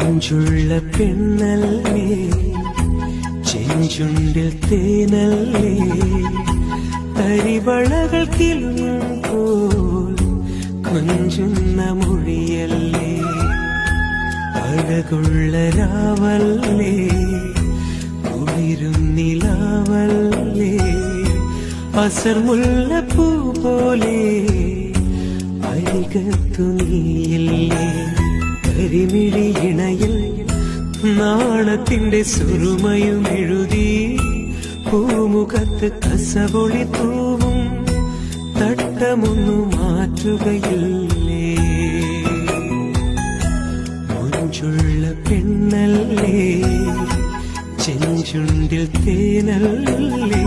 മഞ്ചുള്ള പെണ്ണല്ലേ, ചെഞ്ചുണ്ടിൽ തേനല്ലേ, തരിവളകൾ കിളുമ്പോൾ കൊഞ്ചുന്ന മൊഴിയല്ലേ, അഴകുള്ള രാവല്ലേ, കുളിരും നിലാവല്ലേ, അസർമുല്ലപ്പൂ പോലെ അരികത്തു നീയില്ലേ, കരിമിഴി ഇണയിൽ നാണത്തിന്റെ സുറുമയും എഴുതി, പൂമുഖത്ത് കസവൊളി തൂവും തട്ടമൊന്നു മാറ്റുകയില്ലേ, മൊഞ്ചുള്ള പെണ്ണല്ലേ, ചെഞ്ചുണ്ടിൽ തേനല്ലേ.